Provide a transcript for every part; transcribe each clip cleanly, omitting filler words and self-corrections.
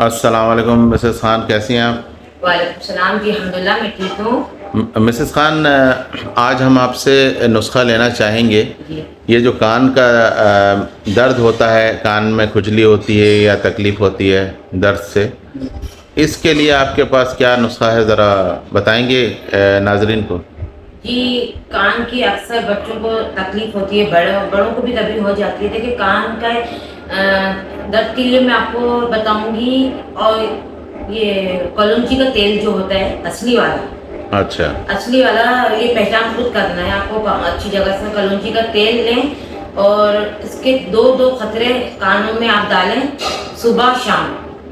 अस्सलाम वालेकुम मिसेस खान, कैसी हैं आप? वालेकुम सलाम जी, अल्हम्दुलिल्लाह मैं ठीक हूँ। मिसेस खान, आज हम आपसे नुस्खा लेना चाहेंगे। जी ये जो कान का दर्द होता है, कान में खुजली होती है या तकलीफ़ होती है दर्द से, इसके लिए आपके पास क्या नुस्खा है, ज़रा बताएंगे नाजरीन को? जी, कान की अक्सर बच्चों को तकलीफ होती है, बड़ों को भी कभी हो जाती है। देखिए कान का दर्द के लिए मैं आपको बताऊंगी। और ये कलौंजी का तेल जो होता है असली वाला, अच्छा। असली वाला, ये पहचान खुद करना है आपको। अच्छी जगह से कलौंजी का तेल लें और इसके दो दो खतरे कानों में आप डालें सुबह शाम।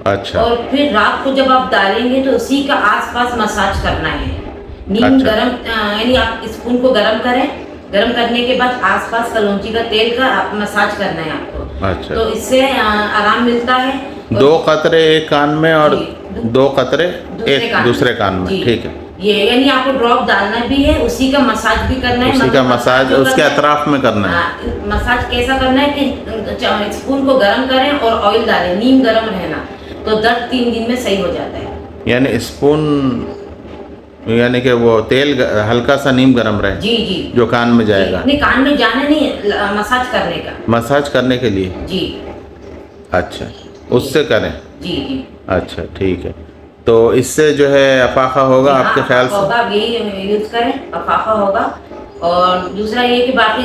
अच्छा। और फिर रात को जब आप डालेंगे तो उसी का आसपास मसाज करना है। नीम अच्छा। गरम, यानी आप स्पून को गरम करें। गरम करने के बाद आसपास कलौंजी का तेल का मसाज करना है आपको। अच्छा। तो इससे आराम मिलता है। दो कतरे एक कान में और दो कतरे एक दूसरे कान में, ठीक है। ये यानी आपको ड्रॉप डालना भी है, उसी का मसाज भी करना है। उसी का मसाज उसके अतराफ में करना है। मसाज कैसा करना है कि स्पून को गरम करें और ऑयल डालें, नीम गरम रहना, तो दर्द 3 दिन में सही हो जाता है। यानी स्पून, यानी कि वो तेल हल्का सा नीम गरम रहे। जी जी। जो कान में जाएगा। नहीं, कान में जाने नहीं, मसाज करने का। मसाज करने के लिए। जी। अच्छा, उससे करें। जी जी। अच्छा, ठीक है। तो इससे जो है अफाखा होगा आपके ख्याल से? होगा, यही यूज करें, अफाफा होगा। और दूसरा ये कि बाकी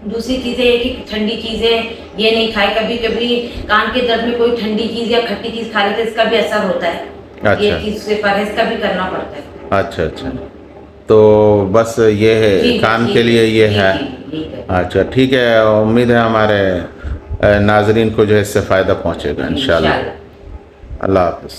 दूसरी चीजें ये कि ठंडी चीजें ये नहीं खाए। कभी कभी कान के दर्द में कोई ठंडी चीज या खट्टी चीज खा लेते, इसका भी असर होता है। अच्छा। ये चीज से परहेज का भी करना पड़ता है। अच्छा अच्छा। तो बस ये है कान के लिए, ये है। अच्छा, ठीक है। उम्मीद है हमारे नाजरीन को जो है इससे फ़ायदा पहुँचेगा इंशाल्लाह। अल्लाह हाफ़िज़।